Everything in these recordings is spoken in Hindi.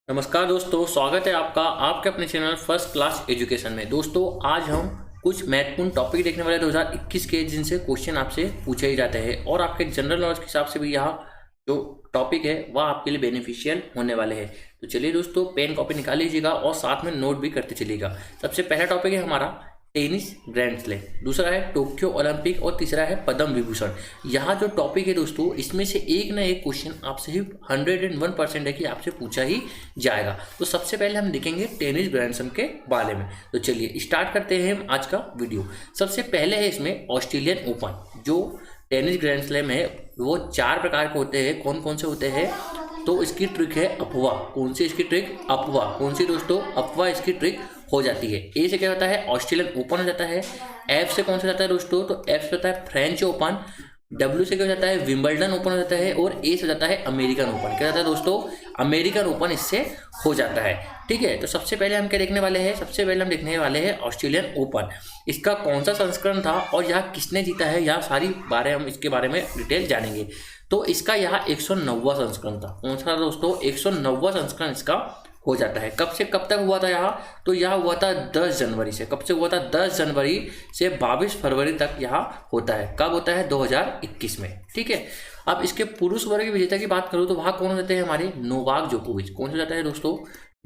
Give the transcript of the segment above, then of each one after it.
नमस्कार दोस्तों, स्वागत है आपका आपके अपने चैनल फर्स्ट क्लास एजुकेशन में। दोस्तों आज हम कुछ महत्वपूर्ण टॉपिक देखने वाले 2021 के, जिनसे क्वेश्चन आपसे पूछे ही जाते हैं और आपके जनरल नॉलेज के हिसाब से भी यह जो टॉपिक है वह आपके लिए बेनिफिशियल होने वाले हैं। तो चलिए दोस्तों, पेन कॉपी निकाल लीजिएगा और साथ में नोट भी करते चलिएगा। सबसे पहला टॉपिक है हमारा टेनिस ग्रैंड स्लैम, दूसरा है टोक्यो ओलंपिक और तीसरा है पद्म विभूषण। यहाँ जो टॉपिक है दोस्तों, इसमें से एक ना एक क्वेश्चन आपसे ही 101% है कि आपसे पूछा ही जाएगा। तो सबसे पहले हम देखेंगे टेनिस ग्रैंड स्लैम के बारे में। तो चलिए स्टार्ट करते हैं हम आज का वीडियो। सबसे पहले है इसमें ऑस्ट्रेलियन ओपन। जो टेनिस ग्रैंड स्लैम है वो 4 प्रकार के होते हैं। कौन कौन से होते हैं? तो इसकी ट्रिक है अफवाह। कौन सी इसकी ट्रिक? अफवाह। कौन सी दोस्तों? अफवाह इसकी ट्रिक हो जाती है। ए से क्या होता है? ऑस्ट्रेलियन ओपन हो जाता है। एफ से कौन सा जाता है दोस्तों? तो एफ से होता है फ्रेंच ओपन। डब्ल्यू से क्या हो जाता है? विंबलडन ओपन हो जाता है। और ए से जाता है अमेरिकन ओपन। क्या जाता है दोस्तों? अमेरिकन ओपन इससे हो जाता है। ठीक है, तो सबसे पहले हम क्या देखने वाले हैं? सबसे पहले हम देखने वाले हैं ऑस्ट्रेलियन ओपन। इसका कौन सा संस्करण था और यह किसने जीता है, यह सारी बारे हम इसके बारे में डिटेल जानेंगे। तो इसका यह 109वां संस्करण था। कौन सा दोस्तों? 109वां संस्करण इसका हो जाता है। कब से कब तक हुआ था यह? तो यह हुआ था 10 जनवरी से। कब से हुआ था? 10 जनवरी से 22 फरवरी तक यह होता है। कब होता है? 2021 में। ठीक है, अब इसके पुरुष वर्ग के विजेता की बात करूँ तो वहाँ कौन हो जाते हैं? हमारे नोवाक जोकोविच। कौन हो जाता है दोस्तों?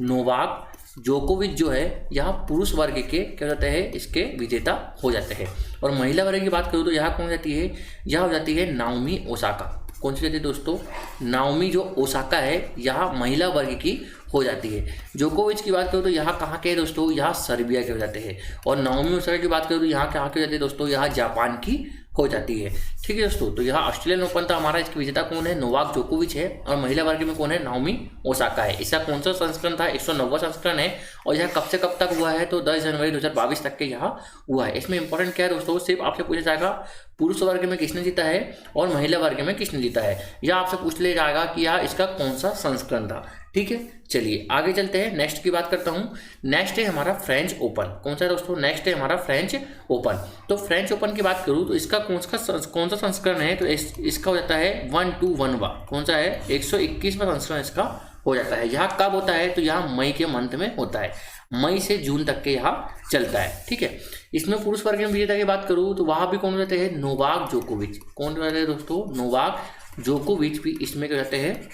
नोवाक जोकोविच जो है यह पुरुष वर्ग के क्या होता है? इसके विजेता हो जाते हैं। और महिला वर्ग की बात करूँ तो यह कौन हो जाती है? यह हो जाती है नाओमी ओसाका। कौन सी जाती है दोस्तों? नाओमी जो ओसाका है यह महिला वर्ग की हो जाती है। जोकोविच की बात करूँ तो यहाँ कहाँ के है दोस्तों? यहाँ सर्बिया के हो जाते हैं। और नाओमी ओसाका की बात करूँ तो यहाँ कहाँ के हो जाती है दोस्तों? यहाँ जापान की हो जाती है। ठीक है दोस्तों, तो यहाँ ऑस्ट्रेलियन ओपन था हमारा। इसके विजेता कौन है? नोवाक जोकोविच है। और महिला वर्ग में कौन है? नाओमी ओसाका है। इसका कौन सा संस्करण था? 109वां संस्करण है। और यह कब से कब तक हुआ है? तो 10 जनवरी 2022 तक के यहाँ हुआ है। इसमें इंपॉर्टेंट क्या है दोस्तों? सिर्फ आपसे पूछा जाएगा पुरुष वर्ग में किसने जीता है और महिला वर्ग में किसने जीता है। यह आपसे पूछ लिया जाएगा कि यह इसका कौन सा संस्करण था। ठीक है, चलिए आगे चलते हैं। नेक्स्ट की बात करता हूँ। नेक्स्ट है हमारा फ्रेंच ओपन। कौन सा है दोस्तों? नेक्स्ट है हमारा फ्रेंच ओपन। तो फ्रेंच ओपन की बात करूँ तो इसका कौन सा संस्करण है? तो इसका हो जाता है 121वां। कौन सा है? 121वां संस्करण इसका हो जाता है। यह कब होता है? तो यह मई के मंथ में होता है। मई से जून तक के यहाँ चलता है। ठीक है, इसमें पुरुष वर्ग में विजेता की बात करूँ तो वहाँ भी कौन हो जाते हैं? नोवाक जोकोविच। कौन हो जाते हैं दोस्तों? नोवाक जोकोविच भी इसमें क्या जाते हैं?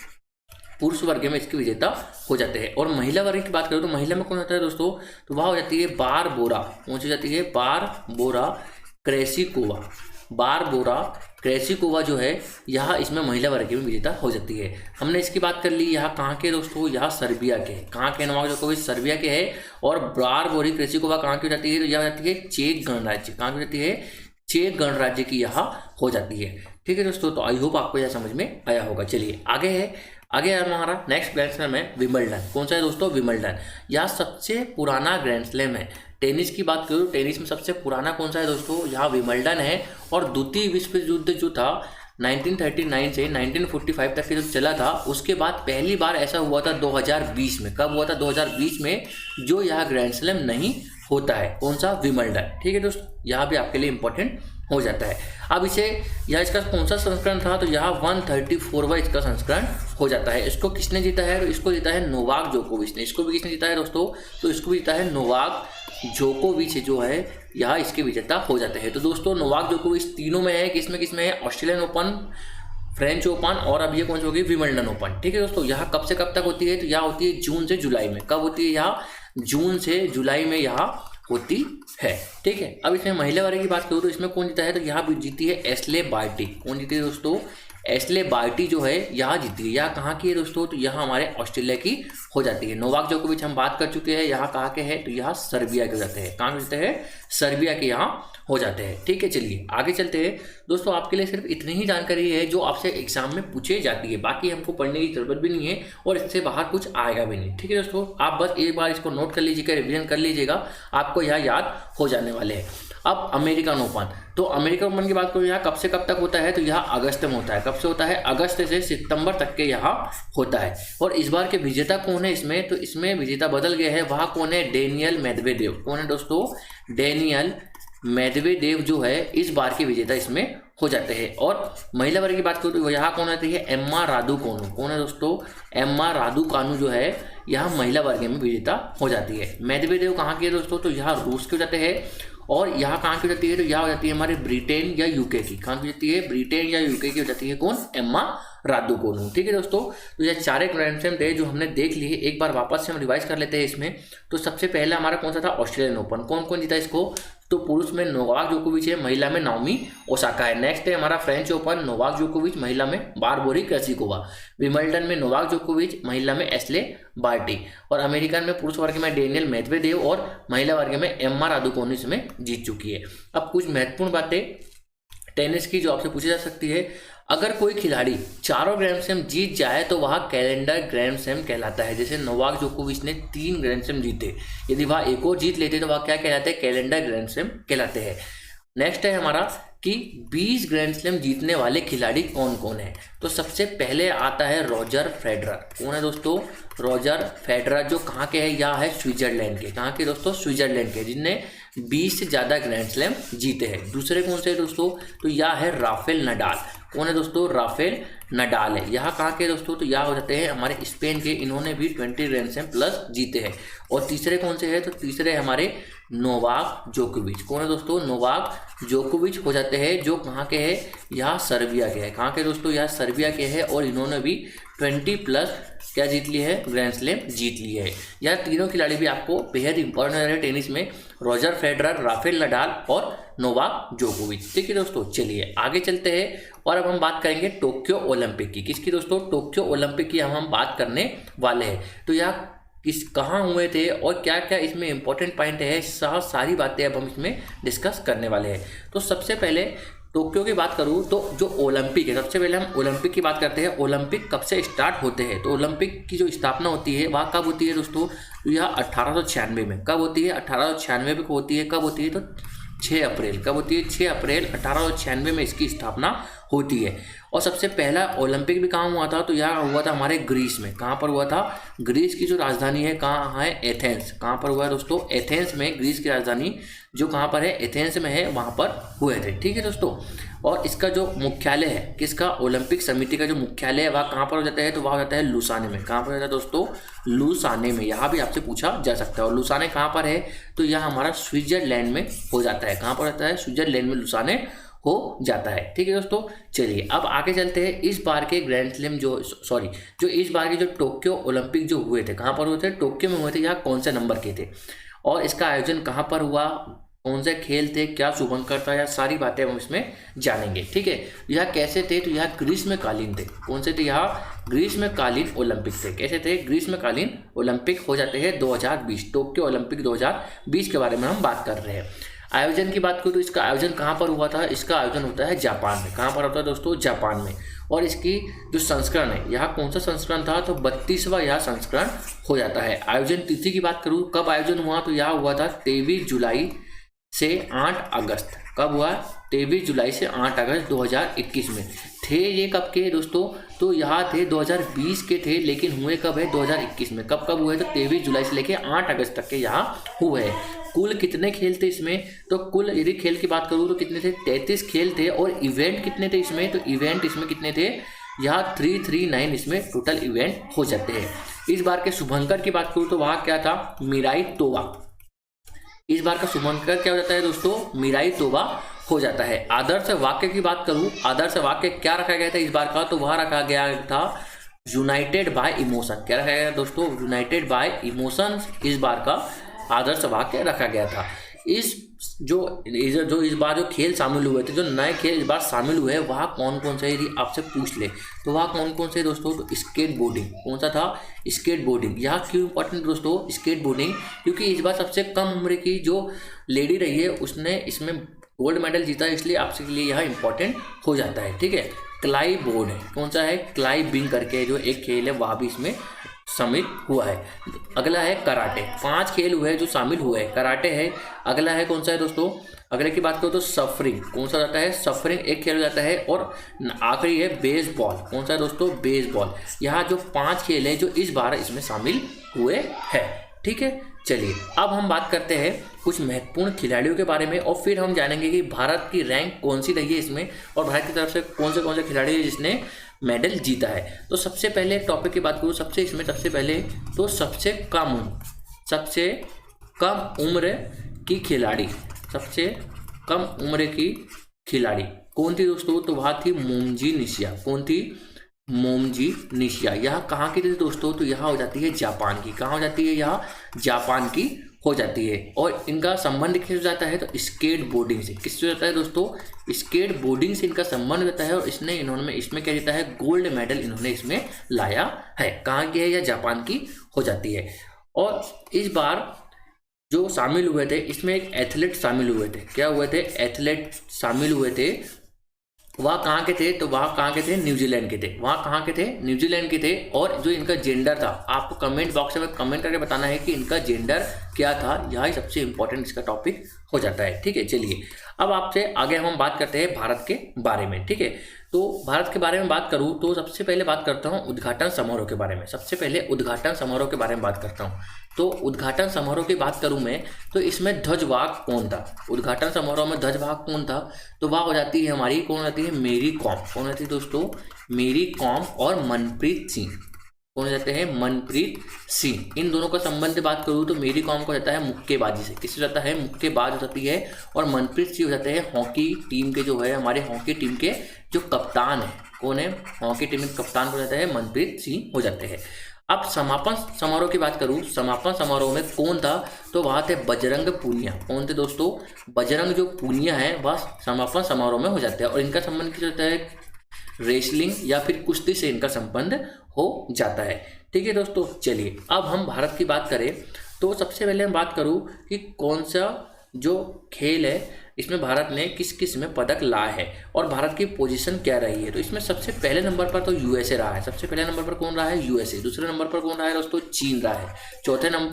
पुरुष वर्ग में इसके विजेता हो जाते हैं। और महिला वर्ग की बात करूँ तो महिला में कौन होता है दोस्तों? तो वह हो जाती है बारबोरा। कौन सी जाती है? Barbora Krejcikova. बारबोरा क्रेसिकोवा जो है यह इसमें महिला वर्ग में विजेता हो जाती है। हमने इसकी बात कर ली। यह कहाँ के दोस्तों? यह सर्बिया के। कहाँ के? नोवाक जोकोविच सर्बिया के है। और बारबोरी क्रेसिकोवा कहाँ की हो जाती है? तो यह हो जाती है चेक गणराज्य। कहाँ की हो जाती है? चेक गणराज्य की यह हो जाती है। ठीक है दोस्तों, तो आई होप आपको यह समझ में आया होगा। चलिए आगे है। आगे हमारा नेक्स्ट ग्रैंड स्लैम है विंबलडन। कौन सा है दोस्तों? विंबलडन। यह सबसे पुराना ग्रैंड स्लैम है। टेनिस की बात करूँ, टेनिस में सबसे पुराना कौन सा है दोस्तों? यहाँ विंबलडन है। और द्वितीय विश्व युद्ध जो था 1939 से 1945 तक के जो चला था, उसके बाद पहली बार ऐसा हुआ था 2020 में। कब हुआ था? 2020 में, जो यह ग्रैंड स्लैम नहीं होता है। कौन सा? विंबलडन। ठीक है दोस्तों, यहाँ भी आपके लिए इंपॉर्टेंट हो जाता है। अब इसे यह इसका कौन सा संस्करण था? तो यहाँ 134वां इसका संस्करण हो जाता है। इसको किसने जीता है? तो इसको जीता है नोवाक जोकोविच ने। इसको भी किसने जीता है दोस्तों? तो इसको भी जीता है नोवाक जोकोविच जो है यहाँ इसके विजेता हो जाते हैं। तो दोस्तों नोवाक जोकोविच तीनों में है। किसमें है? ऑस्ट्रेलियन ओपन, फ्रेंच ओपन और अब ये कौन सी होगी? Wimbledon open. ठीक है दोस्तों, यहाँ कब से कब तक होती है? तो यहाँ होती है जून से जुलाई में। कब होती है? यहाँ जून से जुलाई में यहाँ होती है। ठीक है, अब इसमें महिला वर्ग की बात करूँ तो इसमें कौन जीता है? तो यहाँ भी जीती है एशले बार्टी। कौन जीती है दोस्तों? एशले बार्टी जो है यहाँ जीती है। यहाँ कहाँ की है दोस्तों? तो यहाँ हमारे ऑस्ट्रेलिया की हो जाती है। नोवाक जोकोविच हम बात कर चुके हैं। यहाँ कहाँ के हैं? तो यहाँ सर्बिया के हो जाते हैं। कहाँ जाते हैं? सर्बिया के यहाँ हो जाते हैं। ठीक है, चलिए आगे चलते हैं। दोस्तों आपके लिए सिर्फ इतनी ही जानकारी है जो आपसे एग्जाम में पूछे जाती है। बाकी हमको पढ़ने की जरूरत भी नहीं है और इससे बाहर कुछ आएगा भी नहीं। ठीक है दोस्तों, आप बस एक बार इसको नोट कर लीजिएगा, रिवीजन कर लीजिएगा, आपको यह याद हो जाने वाले हैं। अब अमेरिकन ओपन। तो अमेरिकन ओपन की बात करूँ यहाँ कब से कब तक होता है? तो यहाँ अगस्त में होता है। कब से होता है? अगस्त से सितंबर तक के यहाँ होता है। और इस बार के विजेता कौन है इसमें? तो इसमें विजेता बदल गए हैं। वहाँ कौन है? Daniel Medvedev. कौन है दोस्तों? डेनियल मेदवेदेव जो है इस बार के विजेता इसमें हो जाते हैं। और महिला वर्ग की बात करूँ तो यहाँ कौन आती है? एम्मा रादुकोनू। कौन है दोस्तों? एम्मा रादुकोनू जो है यहाँ महिला वर्ग में विजेता हो जाती है। मेदवेदेव कहाँ की है दोस्तों, तो यहाँ रूस के हो जाते हैं। और यहाँ कहाँ की हो जाती है, तो यहाँ हो जाती है हमारे ब्रिटेन या यूके की। कहाँ की हो जाती है, ब्रिटेन या यूके की हो जाती है कौन, एम्मा रादुकोनू। ठीक है दोस्तों, तो ये चार ग्रैंड स्लैम थे जो हमने देख लिए। एक बार वापस से हम रिवाइज कर लेते हैं इसमें। तो सबसे पहले हमारा कौन सा था, ऑस्ट्रेलियन ओपन। कौन कौन जीता इसको, तो पुरुष में नोवाक जोकोविच है, महिला में नाओमी ओसाका है। नेक्स्ट है हमारा फ्रेंच ओपन, नोवाक जोकोविच, महिला में बारबोरी क्रेजिकोवा। विंबलडन में नोवाक जोकोविच, महिला में एस्ले बार्टी। और अमेरिकन में पुरुष वर्ग में डेनियल मेदवेदेव और महिला वर्ग में एम्मा रादुकोनू इसमें जीत चुकी है। अब कुछ महत्वपूर्ण बातें टेनिस की जो आपसे पूछी जा सकती है। अगर कोई खिलाड़ी चारों ग्रैंड स्लैम जीत जाए तो वह कैलेंडर ग्रैंड स्लैम कहलाता है। जैसे नोवाक जोकोविच ने 3 ग्रैंड स्लैम जीते, यदि वह एक और जीत लेते तो वह क्या कहलाते हैं, कैलेंडर ग्रैंड स्लैम कहलाते हैं। नेक्स्ट है हमारा कि 20 ग्रैंड स्लैम जीतने वाले खिलाड़ी कौन कौन है। तो सबसे पहले आता है रॉजर फेडरर। कौन है दोस्तों, रॉजर फेडरर, जो कहाँ के हैं, यह है स्विट्जरलैंड के। कहाँ के दोस्तों, स्विट्जरलैंड के, जिनने 20 से ज़्यादा ग्रैंड स्लैम जीते हैं। दूसरे कौन से दोस्तों, तो यह है राफेल नडाल। कौन है दोस्तों, राफेल नडाल है। यहाँ कहाँ के दोस्तों, तो यहाँ हो जाते हैं हमारे स्पेन के। इन्होंने भी 20 ग्रैंड स्लैम प्लस जीते हैं। और तीसरे कौन से हैं, तो तीसरे हमारे नोवाक जोकोविच। कौन है दोस्तों, नोवाक जोकोविच हो जाते हैं, जो कहाँ के हैं, यहाँ सर्बिया के हैं। कहाँ के दोस्तों, यहाँ सर्बिया के हैं। और इन्होंने भी 20 प्लस क्या जीत ली है, ग्रैंड स्लैम जीत ली है। यह तीनों खिलाड़ी भी आपको बेहद इंपॉर्टेंट है टेनिस में, रॉजर फेडरर, राफेल नडाल और नोवाक जोकोविच। ठीक है दोस्तों, चलिए आगे चलते हैं और अब हम बात करेंगे टोक्यो ओलंपिक की। किसकी दोस्तों, टोक्यो ओलंपिक की हम बात करने वाले हैं। तो यह कहाँ हुए थे और क्या क्या इसमें इंपॉर्टेंट पॉइंट है, सारी बातें अब हम इसमें डिस्कस करने वाले हैं। तो सबसे पहले टोक्यो की बात करूँ तो जो ओलंपिक है, सबसे पहले हम ओलंपिक की बात करते हैं। ओलंपिक कब से स्टार्ट होते हैं, तो ओलंपिक की जो स्थापना होती है वह कब होती है दोस्तों, तो यह 1896 में। कब होती है, 1896 में होती है। कब होती है, तो 6 अप्रैल। कब होती है, 6 अप्रैल 1896 में इसकी स्थापना होती है। और सबसे पहला ओलंपिक भी कहाँ हुआ था, तो यह हुआ था हमारे ग्रीस में। कहाँ पर हुआ था, ग्रीस की जो राजधानी है कहाँ है, एथेंस। कहाँ पर हुआ है दोस्तों, एथेंस में। ग्रीस की राजधानी जो कहाँ पर है, एथेंस में है, वहाँ पर हुए थे। ठीक है दोस्तों, और इसका जो मुख्यालय है, किसका, ओलंपिक समिति का जो मुख्यालय है वह कहाँ पर हो जाता है, तो वह हो जाता है लुसाने में। कहाँ पर हो जाता है दोस्तों, लुसाने में। यहाँ भी आपसे पूछा जा सकता है। और लुसाने कहाँ पर है, तो यह हमारा स्विट्जरलैंड में हो जाता है। कहाँ पर रहता है, स्विट्जरलैंड में लुसाने हो जाता है। ठीक है दोस्तों, चलिए अब आगे चलते हैं। इस बार के ग्रैंड स्लैम जो इस बार के जो टोक्यो ओलंपिक जो हुए थे, कहाँ पर हुए थे, टोक्यो में हुए थे। यहाँ कौन से नंबर के थे और इसका आयोजन कहाँ पर हुआ, कौन से खेल थे, क्या शुभंकर था, यह सारी बातें हम इसमें जानेंगे। ठीक है, यह कैसे थे, तो यह ग्रीष्मकालीन थे। कौन से थे, यहाँ ग्रीष्मकालीन ओलंपिक थे। कैसे थे, ग्रीष्मकालीन ओलंपिक हो जाते हैं 2020। टोक्यो ओलंपिक 2020 के बारे में हम बात कर रहे हैं। आयोजन की बात करूँ तो इसका आयोजन कहाँ पर हुआ था, इसका आयोजन होता है जापान में। कहाँ पर होता है दोस्तों, जापान में। और इसकी जो संस्करण है, यहाँ कौन सा संस्करण था, तो 32वां यह संस्करण हो जाता है। आयोजन तिथि की बात करूँ, कब आयोजन हुआ, तो यह हुआ था 23 जुलाई से 8 अगस्त। कब हुआ, 23 जुलाई से 8 अगस्त 2021 में थे। ये कब के दोस्तों, तो यहाँ थे 2020 के थे, लेकिन हुए कब है, 2021 में। कब कब हुए, तो 23 जुलाई से लेकर 8 अगस्त तक के यहाँ हुए हैं। कुल कितने खेल थे इसमें, तो कुल यदि खेल की बात करूँ तो कितने थे, 33 खेल थे। और इवेंट कितने थे इसमें, तो इवेंट इसमें कितने थे, यहाँ 339 इसमें टोटल इवेंट हो जाते हैं। इस बार के शुभंकर की बात करूँ तो वहाँ क्या था, मिराई तोवा। इस बार का शुभंकर क्या हो जाता है दोस्तों, मिराई तोवा हो जाता है। आदर्श वाक्य की बात करूँ, आदर्श वाक्य क्या रखा गया था इस बार का, तो वह रखा गया था यूनाइटेड बाय इमोशन। क्या रखा गया दोस्तों, यूनाइटेड बाय इमोशन इस बार का आदर्श वाक्य रखा गया था। जो इस बार जो खेल शामिल हुए थे, जो नए खेल इस बार शामिल हुए, वहाँ कौन कौन से यदि आपसे पूछ ले तो वहाँ कौन कौन से दोस्तों, तो स्केट बोर्डिंग। कौन सा था, स्केट बोर्डिंग। यहाँ क्यों इंपॉर्टेंट दोस्तों स्केट बोर्डिंग, क्योंकि इस बार सबसे कम उम्र की जो लेडी रही है उसने इसमें गोल्ड मेडल जीता, इसलिए आपके लिए यह इंपॉर्टेंट हो जाता है। ठीक है, क्लाई बोर्ड है, कौन सा है, क्लाई बिंग करके जो एक खेल है वह भी इसमें शामिल हुआ है। अगला है कराटे। 5 खेल हुए हैं जो शामिल हुए हैं, कराटे है। अगला है कौन सा है दोस्तों, अगले की बात करो तो सफरिंग। कौन सा जाता है, सफरिंग एक खेल हो जाता है। और आखिरी है बेसबॉल। कौन सा है दोस्तों, बेसबॉल। यहाँ जो 5 खेल है जो इस बार इसमें शामिल हुए हैं। ठीक है, चलिए अब हम बात करते हैं कुछ महत्वपूर्ण खिलाड़ियों के बारे में और फिर हम जानेंगे कि भारत की रैंक कौन सी रही है इसमें और भारत की तरफ से कौन से खिलाड़ी है जिसने मेडल जीता है। तो सबसे पहले टॉपिक की बात करूँ सबसे पहले तो सबसे कम उम्र की खिलाड़ी, सबसे कम उम्र की खिलाड़ी कौन थी दोस्तों? तो वह थी मोमजी निशिया। कौन थी? मोमजी निशिया। यह कहाँ की थी दोस्तों? तो यह हो जाती है जापान की। कहाँ हो जाती है? यह जापान की हो जाती है। और इनका संबंध किससे जाता है? तो स्केट बोर्डिंग से। किससे जाता है दोस्तों? स्केट बोर्डिंग से इनका संबंध रहता है और इन्होंने इसमें क्या जीता है? गोल्ड मेडल इन्होंने इसमें लाया है। कहाँ की है? या जापान की हो जाती है। और इस बार जो शामिल हुए थे इसमें एक एथलीट शामिल हुए थे। क्या हुए थे? एथलीट शामिल हुए थे। वह कहाँ के थे? तो वह कहाँ के थे? न्यूजीलैंड के थे। वहाँ कहाँ के थे? न्यूजीलैंड के थे। और जो इनका जेंडर था, आपको कमेंट बॉक्स में कमेंट करके बताना है कि इनका जेंडर क्या था। यही सबसे इंपॉर्टेंट इसका टॉपिक हो जाता है। ठीक है, चलिए अब आपसे आगे हम बात करते हैं भारत के बारे में। ठीक है, तो भारत के बारे में बात करूँ तो सबसे पहले बात करता हूँ उद्घाटन समारोह के बारे में। सबसे पहले उद्घाटन समारोह के बारे में बात करता हूँ। तो उद्घाटन समारोह की बात करूं मैं तो इसमें ध्वजवाहक कौन था? उद्घाटन समारोह में ध्वजवाहक कौन था? तो वह हो जाती है हमारी, कौन हो जाती है? मेरी कॉम। कौन होती है दोस्तों? मेरी कॉम और मनप्रीत सिंह। कौन हो जाते हैं? मनप्रीत सिंह। इन दोनों का संबंध बात करूँ तो मेरी कॉम को जाता है मुक्केबाजी से। किससे जाता है? मुक्केबाज हो जाती है। और मनप्रीत सिंह हो जाते हैं हॉकी टीम के, जो है हमारे हॉकी टीम के जो कप्तान है। कौन है? हॉकी टीम के कप्तान हो जाता है मनप्रीत सिंह हो जाते हैं। अब समापन समारोह की बात करूं, समापन समारोह में कौन था? तो वहाँ थे बजरंग पूनिया। कौन थे दोस्तों? बजरंग जो पूनिया है वह समापन समारोह में हो जाते हैं। और इनका संबंध किससे होता है? रेसलिंग या फिर कुश्ती से इनका संबंध हो जाता है। ठीक है दोस्तों, चलिए अब हम भारत की बात करें तो सबसे पहले हम बात करूं कि कौन सा जो खेल है इसमें भारत ने किस किस में पदक लाए है और भारत की पोजीशन क्या रही है। तो इसमें सबसे पहले नंबर पर तो यूएसए रहा है। सबसे पहले नंबर पर कौन रहा है? यूएसए। दूसरे नंबर पर कौन रहा है दोस्तों? चीन रहा है।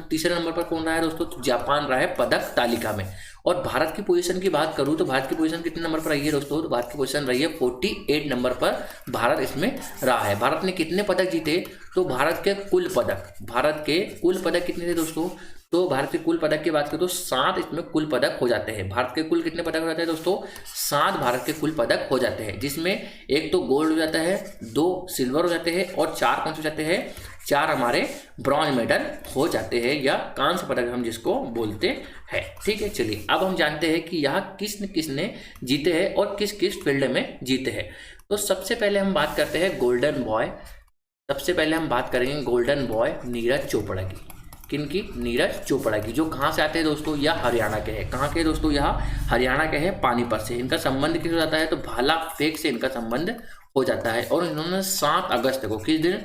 तीसरे नंबर पर कौन रहा है दोस्तों? तो जापान रहा है पदक तालिका में। और भारत की पोजीशन की बात करूं तो भारत की पोजीशन कितने नंबर पर रही है दोस्तों? तो भारत की पोजीशन रही है 48 नंबर पर भारत इसमें रहा है। भारत ने कितने पदक जीते? तो भारत के कुल पदक कितने थे दोस्तों? तो भारत के कुल पदक की बात करें तो 7 इसमें कुल पदक हो जाते हैं। भारत के कुल कितने पदक हो जाते हैं दोस्तों? 7 भारत के कुल पदक हो जाते हैं, जिसमें एक तो गोल्ड हो जाता है, 2 सिल्वर हो जाते हैं और 4 कौन से हो जाते हैं? 4 हमारे ब्रॉन्ज मेडल हो जाते हैं या कांस्य पदक हम जिसको बोलते हैं। ठीक है, चलिए अब हम जानते हैं कि यहाँ किसने जीते हैं और किस किस फील्ड में जीते हैं। तो सबसे पहले हम बात करते हैं गोल्डन बॉय। सबसे पहले हम बात करेंगे गोल्डन बॉय नीरज चोपड़ा की। किनकी? नीरज चोपड़ा की। जो कहाँ से आते हैं दोस्तों? यह हरियाणा के हैं। कहाँ के दोस्तों? यह हरियाणा के हैं, पानीपत से। इनका संबंध किस हो जाता है? तो भाला फेंक से इनका संबंध हो जाता है। और इन्होंने 7 अगस्त को, किस दिन?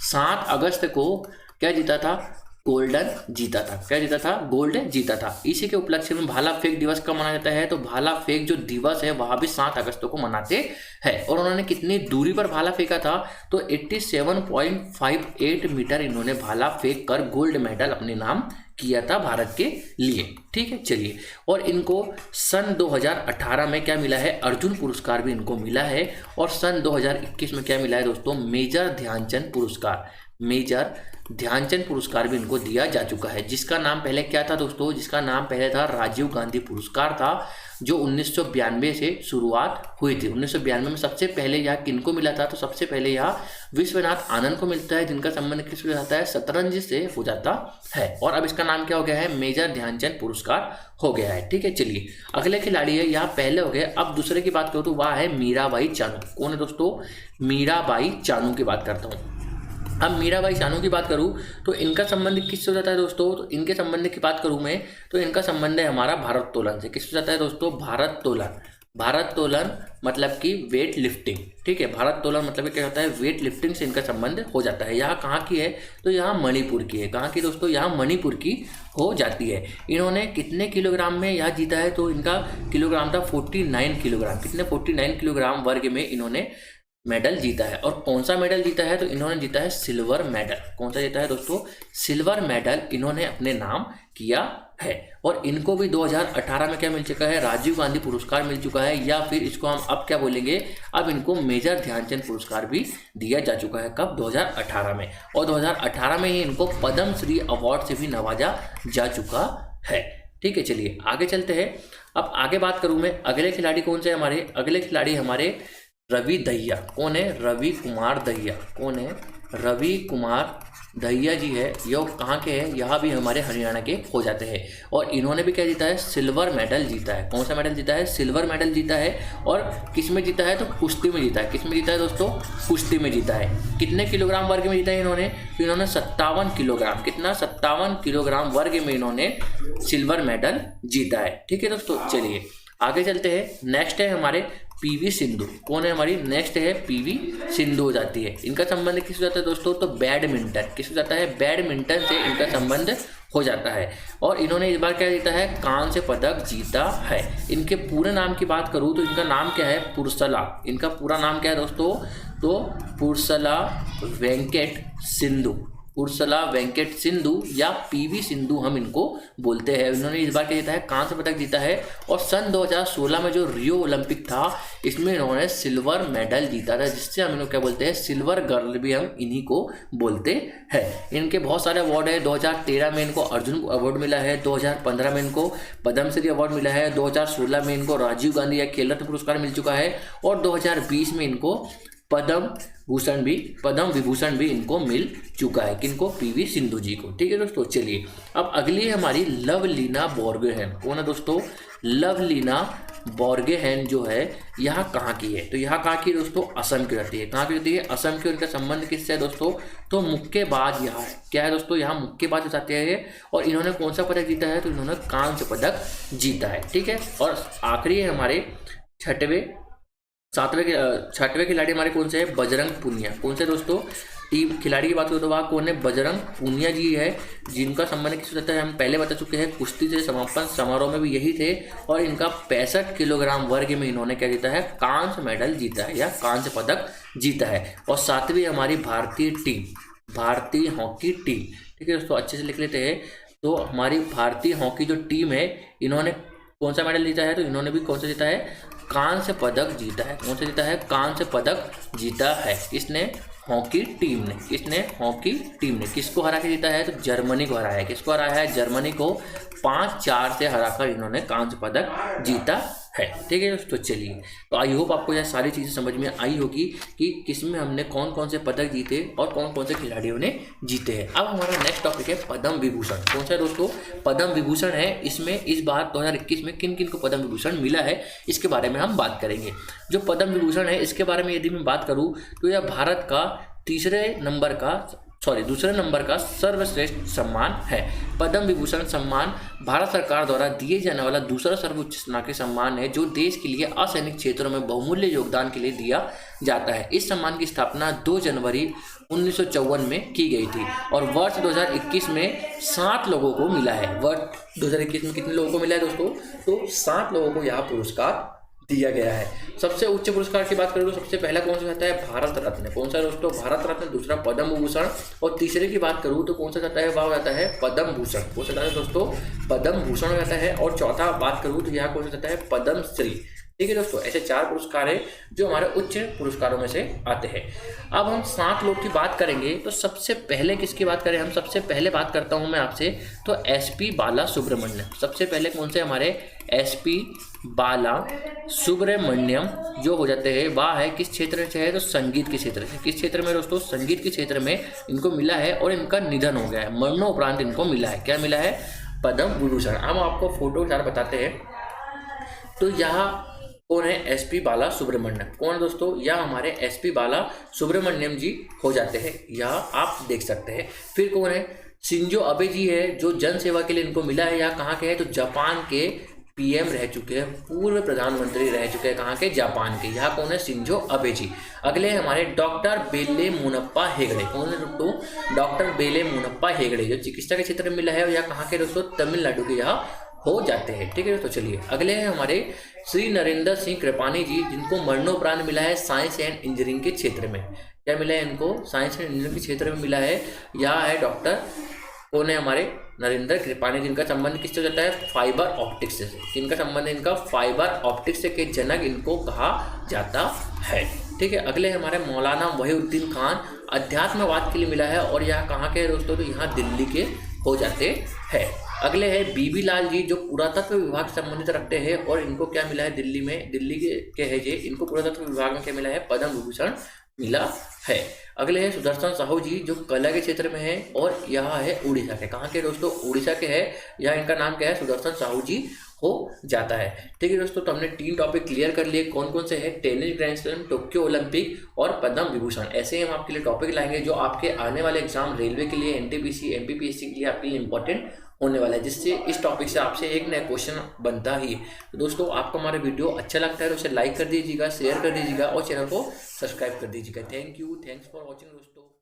7 अगस्त को क्या जीता था? गोल्डन जीता था। क्या जीता था? गोल्ड जीता था। इसी के उपलक्ष्य में भाला फेंक दिवस कब मनाया जाता है? तो भाला फेंक जो दिवस है वह भी 7 अगस्त को मनाते हैं। और उन्होंने कितनी दूरी पर भाला फेंका था? तो 87.58 मीटर इन्होंने भाला फेंक कर गोल्ड मेडल अपने नाम किया था भारत के लिए। ठीक है, चलिए। और इनको सन 2018 में क्या मिला है? अर्जुन पुरस्कार भी इनको मिला है। और सन 2021 में क्या मिला है दोस्तों? मेजर ध्यानचंद पुरस्कार। मेजर ध्यानचंद पुरस्कार भी इनको दिया जा चुका है, जिसका नाम पहले क्या था दोस्तों? जिसका नाम पहले था राजीव गांधी पुरस्कार था, जो 1992 से शुरुआत हुई थी। 1992 में सबसे पहले यह किनको मिला था? तो सबसे पहले यह विश्वनाथ आनंद को मिलता है, जिनका संबंध किससे जाता है? शतरंज से हो जाता है। और अब इसका नाम क्या हो गया है? मेजर ध्यानचंद पुरस्कार हो गया है। ठीक है, चलिए अगले खिलाड़ी है, यहाँ पहले हो गए। अब दूसरे की बात करूँ तो वह है मीराबाई चानू। कौन है दोस्तों? मीराबाई चानू की बात करता हूँ। अब मीराबाई चानू की बात करूं तो इनका संबंध किससे हो जाता है दोस्तों? तो इनके संबंध की बात करूं मैं तो इनका संबंध है हमारा भारोत्तोलन से। किससे जाता है दोस्तों? भारोत्तोलन। भारोत्तोलन मतलब कि वेट लिफ्टिंग। ठीक है, भारोत्तोलन मतलब क्या होता है? वेट लिफ्टिंग से इनका संबंध हो जाता है। यहाँ कहाँ की है? तो यहाँ मणिपुर की है। कहाँ की दोस्तों? यहाँ मणिपुर की हो जाती है। इन्होंने कितने किलोग्राम में यहाँ जीता है? तो इनका किलोग्राम था 49 किलोग्राम। कितने? 49 किलोग्राम वर्ग में इन्होंने मेडल जीता है। और कौन सा मेडल जीता है, तो इन्होंने जीता है सिल्वर मेडल। कौन सा जीता है दोस्तों, सिल्वर मेडल इन्होंने अपने नाम किया है। और इनको भी 2018 में क्या मिल चुका है, राजीव गांधी पुरस्कार मिल चुका है, या फिर इसको हम अब क्या बोलेंगे, अब इनको मेजर ध्यानचंद पुरस्कार भी दिया जा चुका है। कब, 2018 में। और 2018 में ही इनको पद्म श्री अवार्ड से भी नवाजा जा चुका है। ठीक है, चलिए आगे चलते हैं। अब आगे बात करूं मैं, अगले खिलाड़ी कौन से हमारे, अगले खिलाड़ी हमारे रवि दहिया। कौन है, रवि कुमार दहिया। कौन है, रवि कुमार दहिया जी है। ये कहाँ के हैं, यहाँ भी हमारे हरियाणा के हो जाते हैं। और इन्होंने भी क्या जीता है, सिल्वर मेडल जीता है। कौन सा मेडल जीता है, सिल्वर मेडल जीता है। और किस में जीता है, तो कुश्ती में जीता है। किस में जीता है दोस्तों, कुश्ती में जीता है। कितने किलोग्राम वर्ग में जीता है इन्होंने, तो इन्होंने 57 किलोग्राम, कितना, 57 किलोग्राम वर्ग में इन्होंने सिल्वर मेडल जीता है। ठीक है दोस्तों, चलिए आगे चलते हैं। नेक्स्ट है हमारे पीवी सिंधु। कौन है हमारी, नेक्स्ट है पीवी सिंधु हो जाती है। इनका संबंध किस जाता है दोस्तों, तो बैडमिंटन। किस जाता है, बैडमिंटन से इनका संबंध हो जाता है। और इन्होंने इस बार क्या जीता है, कांस्य पदक जीता है। इनके पूरे नाम की बात करूँ तो इनका नाम क्या है, पुरसला। इनका पूरा नाम क्या है दोस्तों, तो पुरसला वेंकट सिंधु। उर्सला वेंकट सिंधु या पीवी सिंधु हम इनको बोलते हैं। इन्होंने इस बार क्या जीता है, कांस्य पदक जीता है। और सन 2016 में जो रियो ओलंपिक था, इसमें इन्होंने सिल्वर मेडल जीता था, जिससे हम इनको क्या बोलते हैं, सिल्वर गर्ल भी हम इन्हीं को बोलते हैं। इनके बहुत सारे अवार्ड है। 2013 में इनको अर्जुन अवार्ड मिला है, 2015 में इनको पद्मश्री अवार्ड मिला है, 2016 में इनको राजीव गांधी या खेल रत्न पुरस्कार मिल चुका है, और 2020 में इनको पद्म विभूषण भी इनको मिल चुका है। किनको, पीवी सिंधु जी को। ठीक है दोस्तों, चलिए अब अगली है हमारी लवलीना बोर्गोहेन। कौन है दोस्तों, लवलीना बोर्गोहेन जो है यहाँ कहाँ की है, तो यहाँ कहाँ की दोस्तों, असम की रहती है। कहाँ की रहती है, असम की। उनका संबंध किससे है दोस्तों, तो मुक्केबाज यहाँ है। क्या है दोस्तों, यहाँ मुक्केबाज हो जाते हैं। और इन्होंने कौन सा पदक जीता है, तो इन्होंने कांस्य पदक जीता है। ठीक है, और आखिरी है हमारे छठवें खिलाड़ी हमारे कौन से है, बजरंग पूनिया। कौन से दोस्तों, टीम खिलाड़ी की बात करें तो वह कौन है, बजरंग पूनिया जी है, जिनका संबंध किस होता है, हम पहले बता चुके हैं। कुश्ती से समापन समारोह में भी यही थे। और इनका 65 किलोग्राम वर्ग में इन्होंने क्या जीता है, कांस्य मेडल जीता है या कांस्य पदक जीता है। और सातवीं हमारी भारतीय हॉकी टीम। ठीक है दोस्तों, अच्छे से लिख लेते हैं। तो हमारी भारतीय हॉकी जो टीम है, इन्होंने कौन सा मेडल जीता है, तो इन्होंने भी कौन सा जीता है, कांस्य पदक जीता है। कौन सा जीता है, कांस्य पदक जीता है। किसने, हॉकी टीम ने। किसने, हॉकी टीम ने। किसको हरा के जीता है, तो जर्मनी को हराया है। किसको हराया है, जर्मनी को 5-4 से हराकर इन्होंने कांस्य पदक जीता है। ठीक है दोस्तों, चलिए तो आई होप आपको यह सारी चीज़ें समझ में आई होगी कि किसमें हमने कौन कौन से पदक जीते और कौन कौन से खिलाड़ियों ने जीते हैं। अब हमारा नेक्स्ट टॉपिक है पद्म विभूषण। कौन सा दोस्तों, पद्म विभूषण है। इसमें इस बार 2021 में किन किन को पद्म विभूषण मिला है, इसके बारे में हम बात करेंगे। जो पद्म विभूषण है, इसके बारे में यदि मैं बात करूँ तो यह भारत का दूसरे नंबर का सर्वश्रेष्ठ सम्मान है। पद्म विभूषण सम्मान भारत सरकार द्वारा दिए जाने वाला दूसरा सर्वोच्च नागरिक सम्मान है, जो देश के लिए असैनिक क्षेत्रों में बहुमूल्य योगदान के लिए दिया जाता है। इस सम्मान की स्थापना 2 जनवरी 1954 में की गई थी और वर्ष 2021 में 7 लोगों को मिला है। वर्ष 2021 में कितने लोगों को मिला है दोस्तों, तो 7 लोगों को यह पुरस्कार दिया गया है। सबसे उच्च पुरस्कार की बात करें तो सबसे पहला कौन सा आता है, भारत रत्न। कौन सा दोस्तों, भारत रत्न। दूसरा पद्म विभूषण। और तीसरे की बात करूँ तो कौन सा जाता है, वह जाता है पद्म भूषण। कौन सा जाता है दोस्तों, पद्म भूषण जाता है। और चौथा बात करूँ तो यहाँ कौन सा जाता है, पद्म श्री। ठीक है दोस्तों, ऐसे 4 पुरस्कार है जो हमारे उच्च पुरस्कारों में से आते हैं। अब हम 7 लोग की बात करेंगे तो सबसे पहले किसकी बात करें, हम सबसे पहले बात करता हूं मैं आपसे तो एसपी बाला सुब्रमण्यम। सबसे पहले कौन से हमारे एसपी बाला सुब्रमण्यम जो हो जाते हैं, वह है किस क्षेत्र से है, तो संगीत के क्षेत्र से। किस क्षेत्र में दोस्तों, संगीत के क्षेत्र में इनको मिला है और इनका निधन हो गया है। मरणोपरांत इनको मिला है, क्या मिला है, पद्म विभूषण। हम आपको फोटो के साथ बताते हैं। तो यहाँ कौन है, एसपी बाला सुब्रमण्यम। कौन दोस्तों, यह हमारे एसपी बाला सुब्रमण्यम जी हो जाते हैं, यह आप देख सकते हैं। फिर कौन है, शिंजो अबे जी है, जो जन सेवा के लिए इनको मिला है। यह कहाँ के है, तो जापान के पीएम रह चुके हैं, पूर्व प्रधानमंत्री रह चुके हैं। कहाँ के, जापान के। यहाँ कौन है, शिंजो अबे जी। अगले हमारे डॉक्टर बेले मुनप्पा हेगड़े। कौन है दोस्तों, डॉक्टर बेले मुनप्पा हेगड़े, जो चिकित्सा के क्षेत्र में मिला है। और यह कहाँ के दोस्तों, तमिलनाडु के यहाँ हो जाते हैं। ठीक है, तो चलिए अगले हैं हमारे श्री नरेंद्र सिंह कृपानी जी, जिनको मरणोपरांत मिला है साइंस एंड इंजीनियरिंग के क्षेत्र में। क्या मिला है इनको? साइंस एंड इंजीनियरिंग के क्षेत्र में मिला है। यह है डॉक्टर कौन है हमारे? नरेंद्र कृपानी, जिनका संबंध किससे हो जाता है? फाइबर ऑप्टिक्स से। जिनका संबंध इनका फाइबर ऑप्टिक्स के जनक इनको कहा जाता है। ठीक है, अगले हमारे मौलाना वहीउद्दीन खान, अध्यात्मवाद के लिए मिला है और यह कहाँ के दोस्तों? तो यहाँ दिल्ली के हो जाते हैं। अगले है बीबी लाल जी, जो पुरातत्व विभाग से संबंधित रखते हैं और इनको क्या मिला है? दिल्ली में, दिल्ली के है ये, इनको पुरातत्व विभाग में क्या मिला है? पद्म विभूषण मिला है। अगले है सुदर्शन साहू जी, जो कला के क्षेत्र में है और यह है उड़ीसा के। कहाँ के दोस्तों? उड़ीसा के है। यह इनका नाम क्या है? सुदर्शन साहू जी हो जाता है। ठीक है दोस्तों, तो हमने 3 टॉपिक क्लियर कर लिए। कौन कौन से हैं? Tennis grand slam, Tokyo Olympic और पद्म विभूषण। ऐसे ही हम आपके लिए टॉपिक लाएंगे जो आपके आने वाले एग्जाम रेलवे के लिए, एनटीपीसी, एमपीपीएससी के लिए आपके लिए इंपॉर्टेंट होने वाला है, जिससे इस टॉपिक से आपसे एक नया क्वेश्चन बनता ही है। तो दोस्तों, आपको हमारा वीडियो अच्छा लगता है तो उसे लाइक कर दीजिएगा, शेयर कर दीजिएगा और चैनल को सब्सक्राइब कर दीजिएगा। Thank you, thanks for watching दोस्तों।